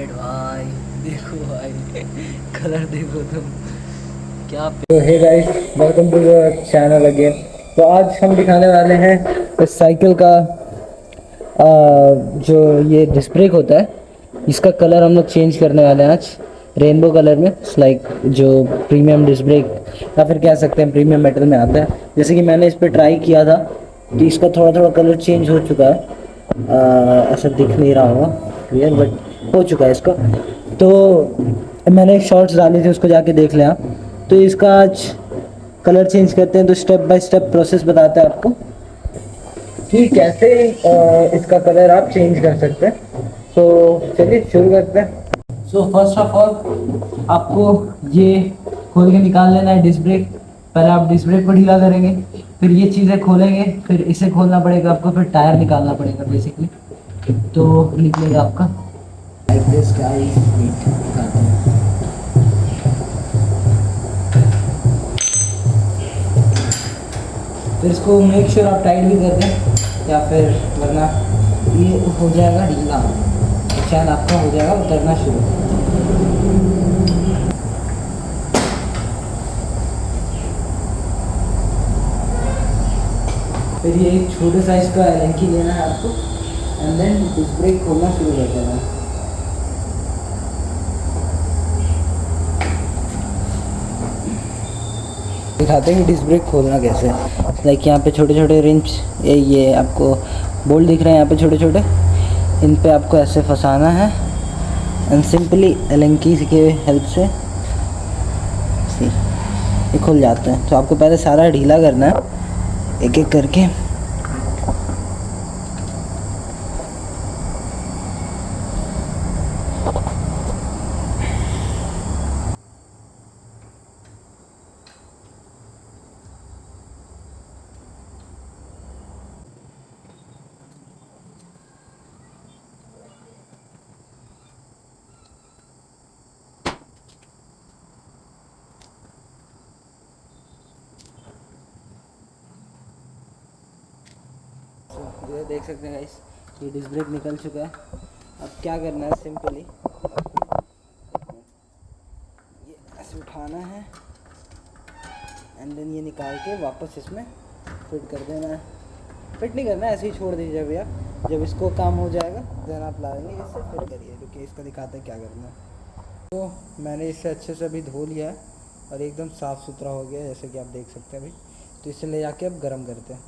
Red भाई, देखो भाई कलर देखो तुम क्या। तो hey guys, welcome to the channel again. तो आज हम दिखाने वाले हैं इस साइकिल का जो ये डिस्क ब्रेक होता है, इसका कलर हम लोग चेंज करने वाले हैं आज रेनबो कलर में। लाइक जो प्रीमियम डिस्क ब्रेक या फिर कह सकते हैं प्रीमियम मेटल में आता है। जैसे कि मैंने इस पर ट्राई किया था तो इसका थोड़ा थोड़ा कलर चेंज हो चुका है। ऐसा दिख नहीं रहा होगा क्लियर, बट हो चुका है इसका। तो मैंने शॉर्ट्स डाली थी, उसको जाके देख लिया। तो इसका आज कलर चेंज करते हैं, तो स्टेप बाय स्टेप प्रोसेस बताते हैं आपको कि कैसे इसका कलर आप चेंज कर सकते हैं। तो चलिए शुरू करते हैं। सो फर्स्ट ऑफ ऑल आपको ये खोल के निकाल लेना है डिस्क ब्रेक। पहले आप डिस्क ब्रेक को ढीला करेंगे, फिर ये चीज़ें खोलेंगे, फिर इसे खोलना पड़ेगा आपको, फिर टायर निकालना पड़ेगा बेसिकली। तो निकलेगा आपका लाइक दिस गाइस। वेट निकालते हैं। फिर इसको मेक श्योर आप टाइट भी कर दें, या फिर वरना ये हो जाएगा ढीला, चैन आपका हो जाएगा उतरना शुरू। फिर ये एक छोटे साइज का एलेंकी लेना है आपको, एंड देन डिस्क ब्रेक खोलना शुरू कर देना है। दिखाते हैं कि डिस्क ब्रेक खोलना कैसे। लाइक यहाँ पे छोटे छोटे रिंच, ये आपको बोल्ट दिख रहे हैं यहाँ पे छोटे छोटे, इन पे आपको ऐसे फंसाना है एंड सिंपली एलेंकी के हेल्प से ये खुल जाते हैं। तो आपको पहले सारा ढीला करना है एक एक करके। ये देख सकते हैं गाइस, ये डिस्क ब्रेक निकल चुका है। अब क्या करना है, सिंपली ये ऐसे उठाना है एंड देन ये निकाल के वापस इसमें फिट कर देना है। फिट नहीं करना है, ऐसे ही छोड़ दीजिए भैया। जब इसको काम हो जाएगा देन आप लाएंगे इसे फिट करिए, क्योंकि इसका दिखाते हैं क्या करना है। तो मैंने इसे अच्छे से अभी धो लिया है और एकदम साफ़ सुथरा हो गया है, जैसे कि आप देख सकते हैं अभी। तो इसे ले जाके अब गर्म करते हैं।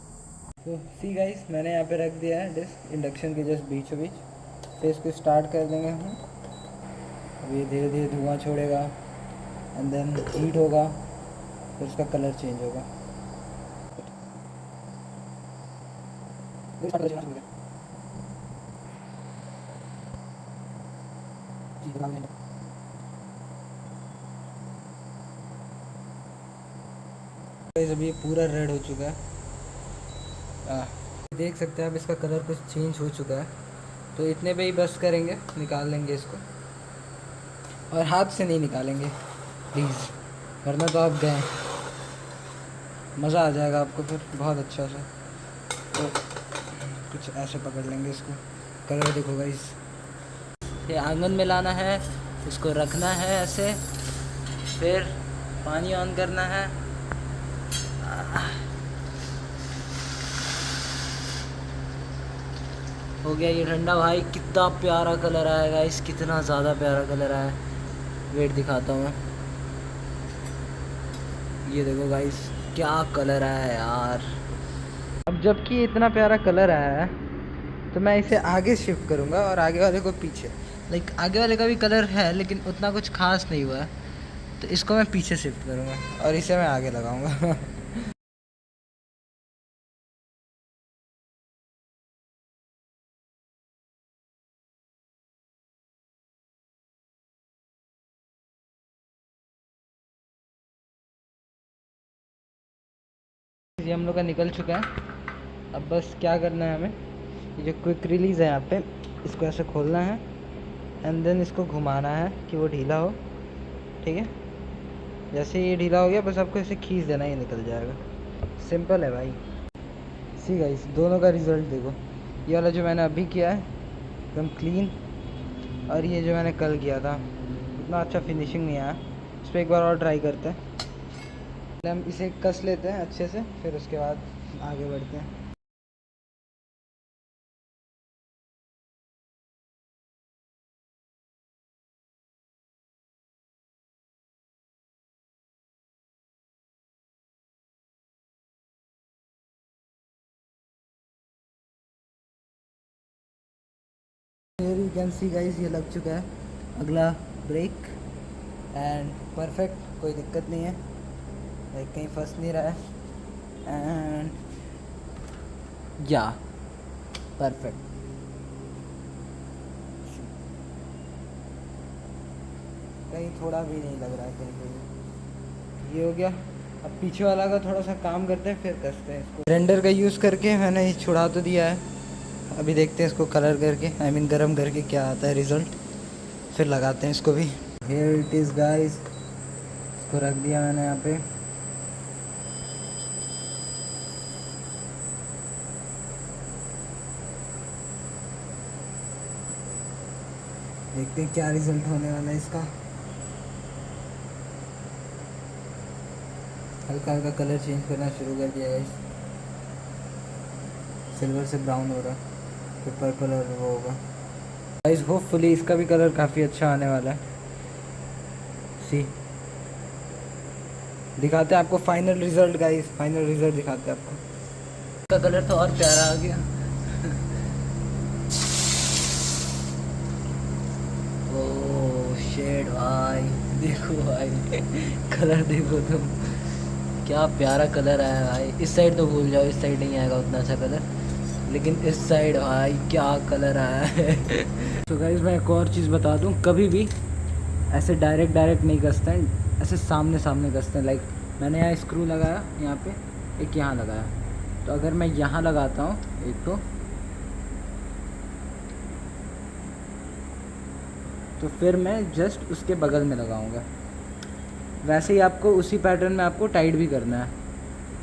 तो सी गाइस, मैंने यहाँ पे रख दिया है डिस्क इंडक्शन के जस्ट बीचों बीच। फिर इसको स्टार्ट कर देंगे हम। अब ये धीरे धीरे धुआं छोड़ेगा एंड देन हीट होगा, फिर उसका कलर चेंज होगा। अभी ये पूरा रेड हो चुका है। देख सकते हैं आप, इसका कलर कुछ चेंज हो चुका है। तो इतने पे ही बस करेंगे, निकाल लेंगे इसको। और हाथ से नहीं निकालेंगे प्लीज़, वरना तो आप गए, मज़ा आ जाएगा आपको फिर बहुत अच्छा सा। तो कुछ ऐसे पकड़ लेंगे इसको। कलर देखो गाइस, ये आंगन में लाना है, इसको रखना है ऐसे, फिर पानी ऑन करना है। हो गया ये ठंडा। भाई कितना प्यारा कलर आया गाइस, कितना ज़्यादा प्यारा कलर आया। वेट दिखाता हूँ मैं, ये देखो गाइस क्या कलर आया है यार। अब जबकि इतना प्यारा कलर आया है तो मैं इसे आगे शिफ्ट करूँगा और आगे वाले को पीछे। लाइक आगे वाले का भी कलर है लेकिन उतना कुछ खास नहीं हुआ है, तो इसको मैं पीछे शिफ्ट करूँगा और इसे मैं आगे लगाऊँगा। ये हम लोग का निकल चुका है। अब बस क्या करना है हमें, ये जो क्विक रिलीज़ है यहाँ पे, इसको ऐसे खोलना है एंड देन इसको घुमाना है कि वो ढीला हो। ठीक है, जैसे ये ढीला हो गया बस आपको इसे खींच देना, ये निकल जाएगा। सिंपल है भाई। सी गाइस, दोनों का रिज़ल्ट देखो। ये वाला जो मैंने अभी किया है एकदम क्लीन, और ये जो मैंने कल किया था उतना अच्छा फिनिशिंग नहीं आया, इस पर एक बार और ट्राई करते हैं। पहले हम इसे कस लेते हैं अच्छे से, फिर उसके बाद आगे बढ़ते हैं। Here you can see guys, ये लग चुका है अगला ब्रेक एंड परफेक्ट, कोई दिक्कत नहीं है, लाइक कहीं फंस नहीं रहा है एंड या परफेक्ट। कहीं थोड़ा भी नहीं लग रहा है कहीं पे भी। ये हो गया। अब पीछे वाला का थोड़ा सा काम करते हैं फिर कसते हैं इसको। रेंडर का यूज़ करके मैंने ये छुड़ा तो दिया है, अभी देखते हैं इसको कलर करके, आई मीन गरम करके क्या आता है रिज़ल्ट, फिर लगाते हैं इसको भी। हेयर इट इज़ गाइस, इसको रख दिया मैंने यहाँ पे। देखते हैं क्या रिज़ल्ट होने वाला है इसका। हल्का हल्का कलर चेंज करना शुरू कर दिया गाइस, सिल्वर से ब्राउन हो रहा, फिर पर्पल और वो होगा गाइस। होपफुली इसका भी कलर काफ़ी अच्छा आने वाला है। सी दिखाते हैं आपको final result guys, final result दिखाते हैं आपको। इसका कलर तो और प्यारा आ गया। ओ शेड भाई, देखो भाई कलर देखो तुम, क्या प्यारा कलर आया भाई। इस साइड तो भूल जाओ, इस साइड नहीं आएगा उतना अच्छा कलर, लेकिन इस साइड भाई क्या कलर आया है। तो गाइस मैं एक और चीज़ बता दूं, कभी भी ऐसे डायरेक्ट डायरेक्ट नहीं कसते हैं, ऐसे सामने सामने कसते हैं। लाइक मैंने यहाँ स्क्रू लगाया, यहाँ पे एक यहाँ लगाया, तो अगर मैं यहाँ लगाता हूँ एक तो फिर मैं जस्ट उसके बगल में लगाऊंगा। वैसे ही आपको उसी पैटर्न में आपको टाइट भी करना है,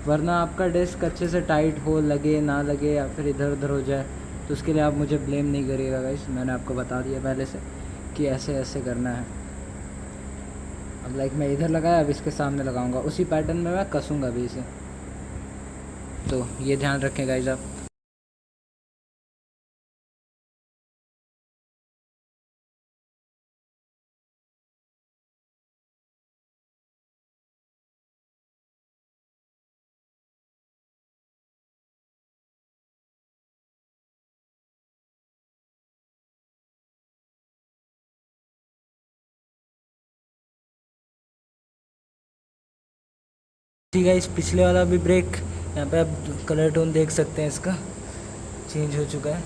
वरना आपका डिस्क अच्छे से टाइट हो, लगे ना लगे या फिर इधर उधर हो जाए, तो उसके लिए आप मुझे ब्लेम नहीं करिएगा गाइस, मैंने आपको बता दिया पहले से कि ऐसे ऐसे करना है। अब लाइक मैं इधर लगाया, अब इसके सामने लगाऊंगा, उसी पैटर्न में मैं कसूँगा भी इसे, तो ये ध्यान रखें गाइस आप। ठीक है, इस पिछले वाला भी ब्रेक, यहाँ पे आप कलर टोन देख सकते हैं, इसका चेंज हो चुका है,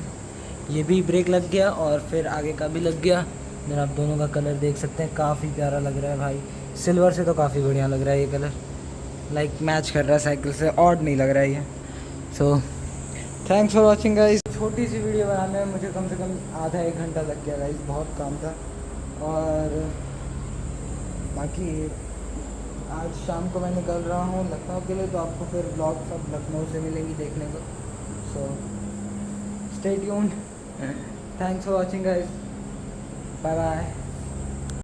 ये भी ब्रेक लग गया और फिर आगे का भी लग गया। इधर आप दोनों का कलर देख सकते हैं, काफ़ी प्यारा लग रहा है भाई, सिल्वर से तो काफ़ी बढ़िया लग रहा है ये कलर, लाइक मैच कर रहा है साइकिल से, ऑड नहीं लग रहा है ये। So thanks for watching guys. छोटी सी वीडियो बनाने में मुझे कम से कम आधा एक घंटा लग गया गाइस, बहुत काम था। और बाकी आज शाम को मैं निकल रहा हूँ लखनऊ के लिए, तो आपको फिर ब्लॉग सब लखनऊ से मिलेंगी देखने को। So stay tuned, thanks for watching guys, bye bye.